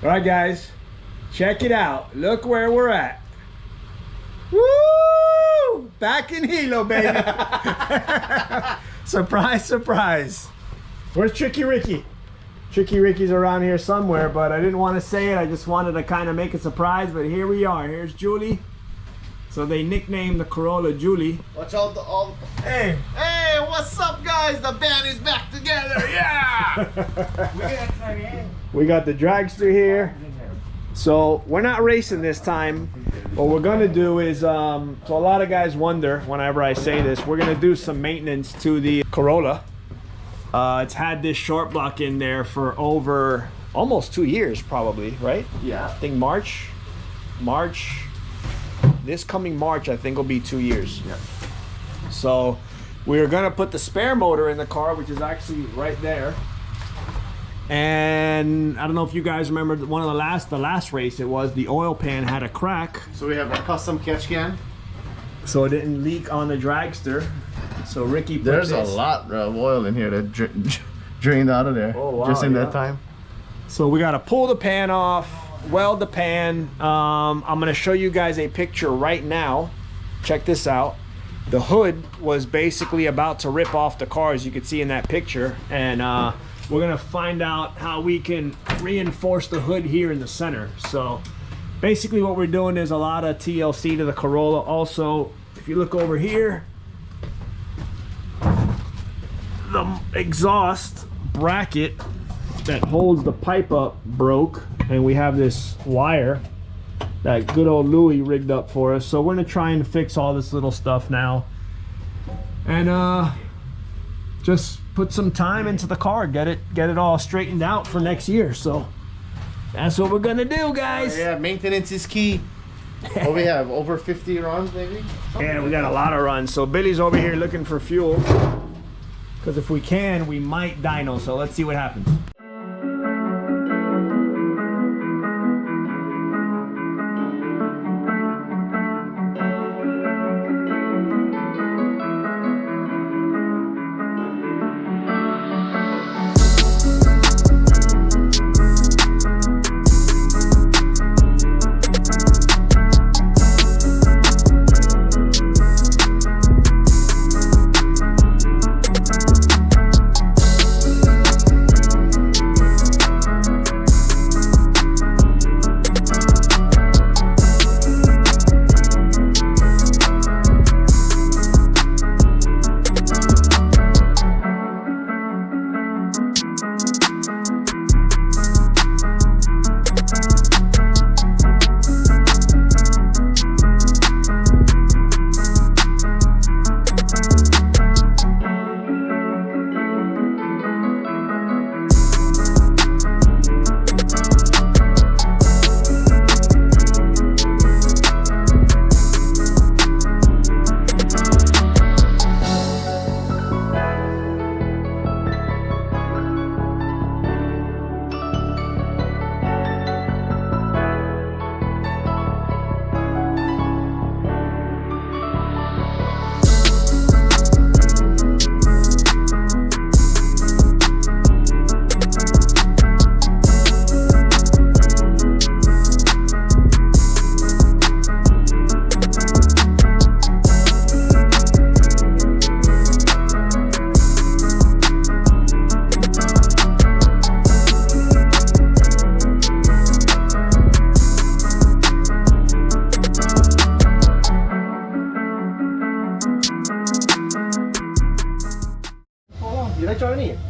All right, guys, check it out. Look where we're at. Woo! Back in Hilo, baby. Surprise, surprise. Where's Tricky Ricky? Tricky Ricky's around here somewhere, but I didn't want to say it. I just wanted to kind of make a surprise, but here we are. Here's Julie. So they nicknamed the Corolla Julie. Watch out Hey, what's up, guys? The band is back together. Yeah. We got the dragster here. So we're not racing this time. What we're gonna do is, so a lot of guys wonder whenever I say this, we're gonna do some maintenance to the Corolla. It's had this short block in there for over almost 2 years, probably, right? Yeah. I think March, this coming March, I think will be 2 years. Yeah. So we're gonna put the spare motor in the car, which is actually right there. And I don't know if you guys remember the last race, it was the oil pan had a crack. So we have a custom catch can. So it didn't leak on the dragster. So Ricky put There's this. A lot of oil in here that drained out of there. Oh, wow, just in that time. So we got to pull the pan off, weld the pan. I'm going to show you guys a picture right now. Check this out. The hood was basically about to rip off the car, as you can see in that picture. And we're going to find out how we can reinforce the hood here in the center. So basically what we're doing is a lot of TLC to the Corolla. Also, if you look over here, the exhaust bracket that holds the pipe up broke, and we have this wire that good old Louie rigged up for us. So we're gonna try and fix all this little stuff now, and just put some time into the car, get it all straightened out for next year. So that's what we're gonna do, guys. Yeah, maintenance is key. What we have, over 50 runs maybe? Yeah, we got a lot of runs. So Billy's over here looking for fuel, because if we can, we might dyno. So let's see what happens.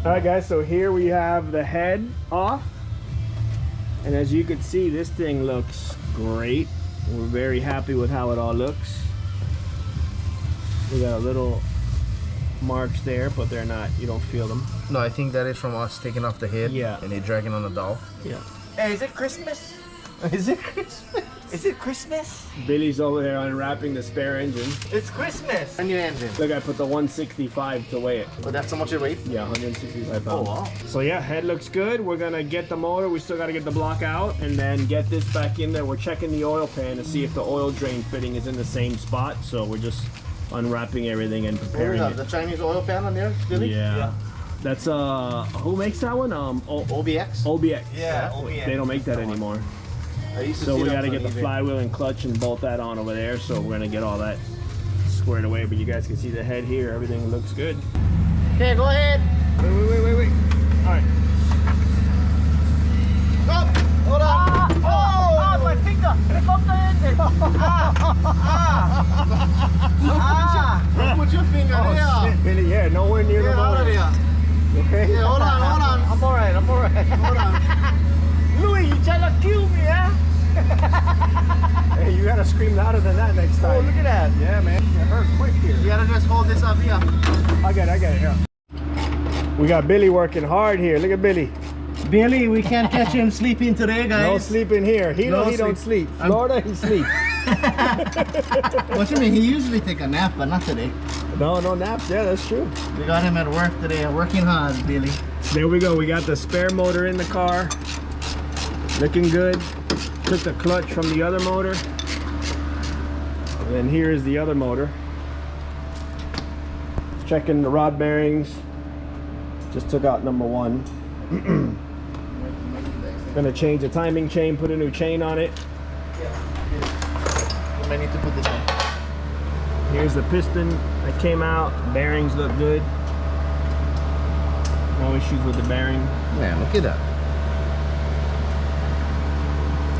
All right, guys, so here we have the head off, and as you can see, this thing looks great. We're very happy with how it all looks. We got a little marks there, but they're not, you don't feel them. No, I think that is from us taking off the head. Yeah. And they dragging on the doll. Yeah. Hey, is it Christmas? Is it Christmas? Is it Christmas? Billy's over there unwrapping the spare engine. It's Christmas. A new engine. Look, I put the 165 to weigh it. But that's how much it weighs? Yeah, 165 pounds. Oh, wow. So yeah, head looks good. We're gonna get the motor. We still gotta get the block out and then get this back in there. We're checking the oil pan to see if the oil drain fitting is in the same spot. So we're just unwrapping everything and preparing it. The Chinese oil pan on there, Billy? Yeah. That's who makes that one? OBX? OBX. Yeah, OBX. They don't make that anymore. So we gotta get the flywheel and clutch and bolt that on over there. So we're gonna get all that squared away. But you guys can see the head here. Everything looks good. Okay, go ahead. Wait. All right. Stop. Hold on. My finger! Lift up the engine! Put your finger Oh, there. shit, Billy, yeah, nowhere near the Get out of motor. there. Okay. Yeah, hold on. I'm alright. Hold on. Louis, you trying to kill me, huh? Hey, you gotta scream louder than that next time. Oh, look at that. Yeah, man. It hurt quick here. You gotta just hold this up here. I got it, yeah. We got Billy working hard here. Look at Billy. Billy, we can't catch him sleeping today, guys. No sleeping here. No He don't sleep. Florida, he sleeps. What you mean? He usually take a nap, but not today. No naps. Yeah, that's true. We got him at work today, working hard, Billy. There we go. We got the spare motor in the car. Looking good. Took the clutch from the other motor. And then here is the other motor. Checking the rod bearings. Just took out number 1. Gonna change the timing chain, put a new chain on it. You might need to put this on. Here's the piston that came out. Bearings look good. No issues with the bearing. Man, look at that.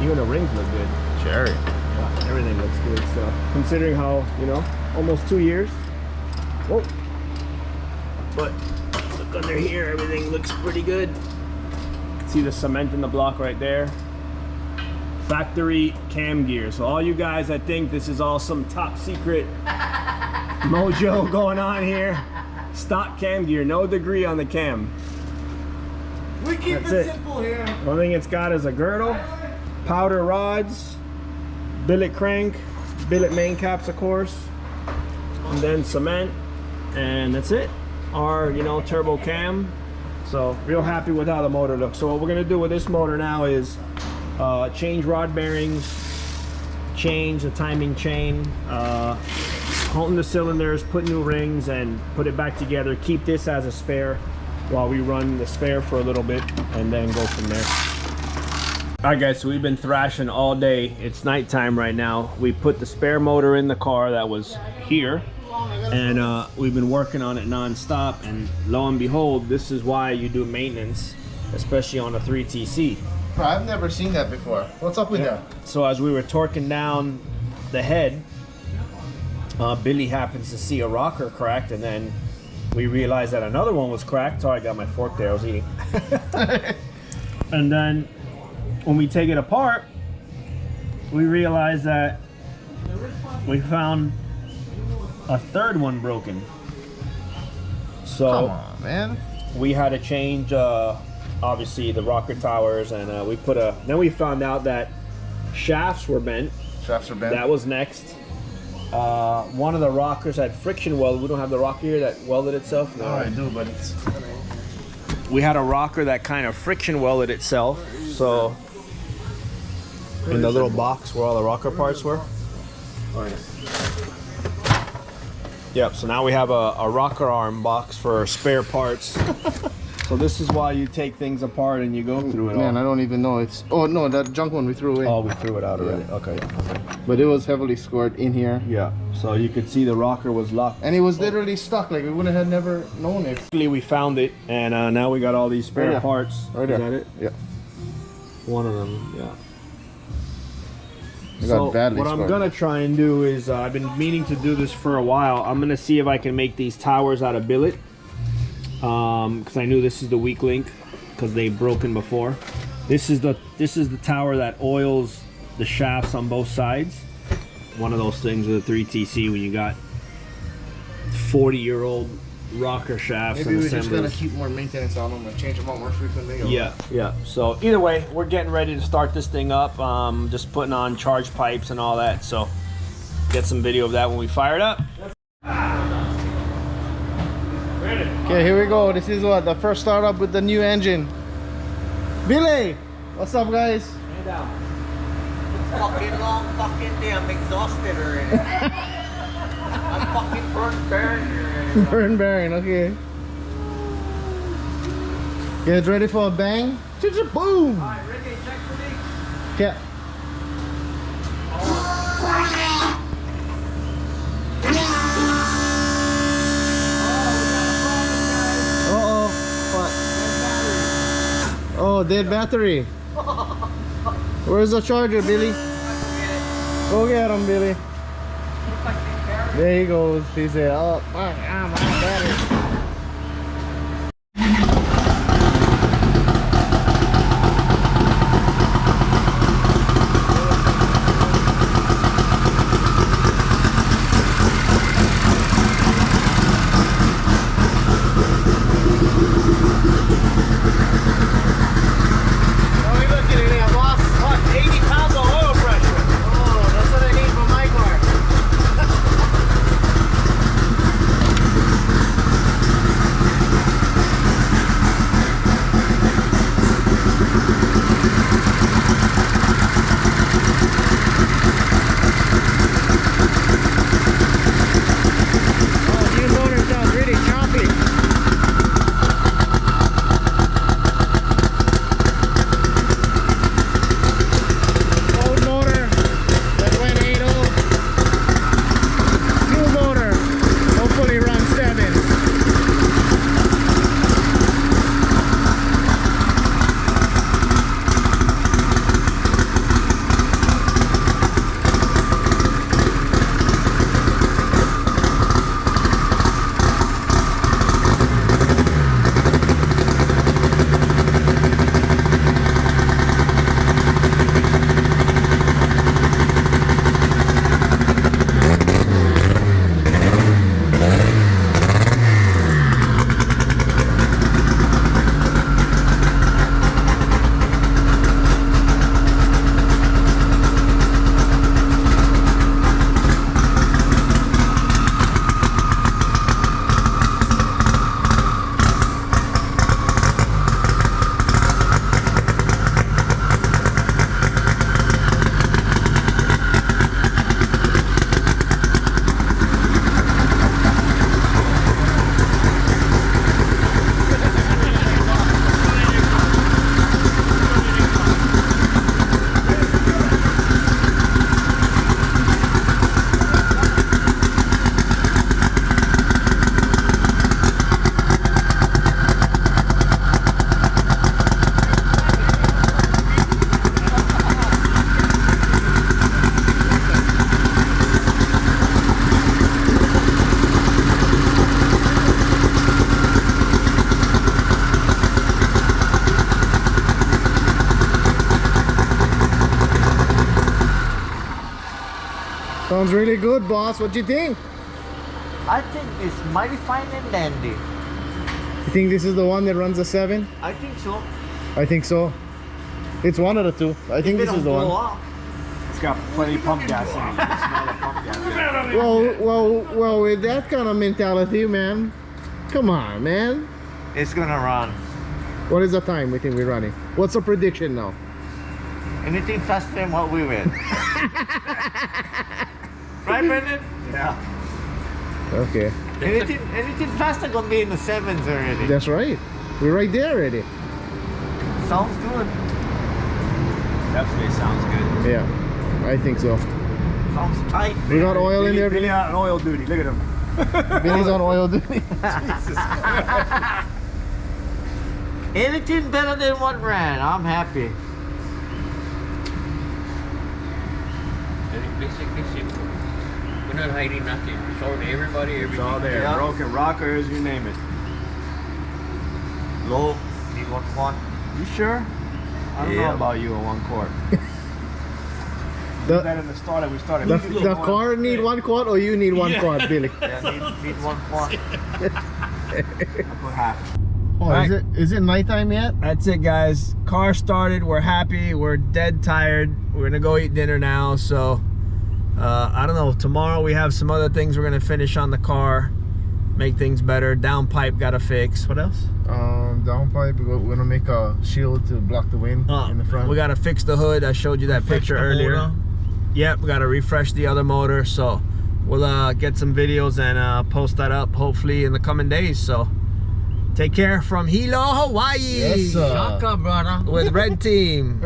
Even the rings look good. Cherry. Yeah, everything looks good. So considering how, almost 2 years. Whoa. But look under here, everything looks pretty good. See the cement in the block right there. Factory cam gear. So all you guys that think this is all some top secret mojo going on here, stock cam gear, no degree on the cam. We keep That's it it. simple here. The only thing it's got is a girdle, powder rods, billet crank, billet main caps of course, and then cement, and that's it. Our turbo cam. So real happy with how the motor looks. So what we're gonna do with this motor now is change rod bearings, change the timing chain, hone the cylinders, put new rings, and put it back together. Keep this as a spare while we run the spare for a little bit, and then go from there. All right, guys. So we've been thrashing all day. It's nighttime right now. We put the spare motor in the car that was here. And we've been working on it non-stop, and lo and behold, this is why you do maintenance, especially on a 3TC. Bro, I've never seen that before. What's up with that? So as we were torquing down the head, Billy happens to see a rocker cracked, and then we realized that another one was cracked. Sorry, I got my fork there, I was eating. And then when we take it apart, we realized that we found a third one broken. So Come on, man. we had to change obviously the rocker towers, and then we found out that shafts were bent. Shafts are bent. That was next. One of the rockers had friction weld. We don't have the rocker here that welded itself. No, I do, but it's... we had a rocker that kind of friction welded itself. So in the little box where all the rocker parts were. Yep, so now we have a rocker arm box for spare parts. So this is why you take things apart and you go through it all. Man, I don't even know. It's... Oh, no, that junk one we threw away. Oh, we threw it out already. Yeah. Okay. But it was heavily scored in here. Yeah, so you could see the rocker was locked. And it was literally stuck. Like, we wouldn't have never known it. We found it, and now we got all these spare Right there. parts. Right Is there. that it? Yeah. One of them, yeah. It So got badly what I'm scored. gonna try and do is, I've been meaning to do this for a while. I'm gonna see if I can make these towers out of billet, because I knew this is the weak link, because they've broken before. This is the tower that oils the shafts on both sides. One of those things with a 3TC when you got 40-year-old rocker shafts Maybe and we just gotta assemblies. keep more maintenance on them and change them out more frequently. or- Yeah. So either way, we're getting ready to start this thing up. Just putting on charge pipes and all that. So get some video of that when we fire it up. Okay, here we go. This is what the first startup with the new engine. Billy, what's up, guys? Fucking long fucking day. I'm exhausted already. I'm fucking burnt bearing already. Burn bearing, okay. Get ready for a bang. Boom. All right, Ricky, check for me. Yeah. Uh-oh. What? Oh, dead battery. Where's the charger, Billy? Go get him, Billy. There he goes. He said, oh, fuck, I'm out of battery. Sounds really good, boss. What do you think? I think it's mighty fine and dandy. You think this is the one that runs a 7? I think so. I think so. It's one of the two. I think this is the one. It's got plenty of pump gas in it. You can smell the pump gas. Well, with that kind of mentality, man. Come on, man. It's gonna run. What is the time we think we're running? What's the prediction now? Anything faster than what we went. Right, Brendan? Yeah. Okay. Anything faster gonna be in the 7s already. That's right. We're right there already. Sounds good. Definitely sounds good. Yeah, I think so. Sounds tight. We got oil in there, Billy Billy? on oil duty. Look at him. Billy's on oil duty. Jesus. Anything better than what ran, I'm happy. Basically simple. We're not hiding nothing. We showed everybody everything. It's all there. Yeah. Broken rockers, you name it. Low, need 1 quart. You sure? I don't know about you on 1 quart. The, That in the start that we started. the car need 1 quart or you need 1 quart, Billy? Yeah, need 1 quart. I'll put half. Oh, Right. is it nighttime yet? That's it, guys. Car started. We're happy. We're dead tired. We're gonna go eat dinner now. So I don't know. Tomorrow we have some other things we're gonna finish on the car, make things better. Downpipe gotta fix. What else? Downpipe. We're gonna make a shield to block the wind in the front. We gotta fix the hood. I showed you that picture earlier. motor. Yep, we gotta refresh the other motor. So we'll get some videos and post that up hopefully in the coming days. So Take care from Hilo, Hawaii. Yes, sir. Shaka, brother. With Red Team.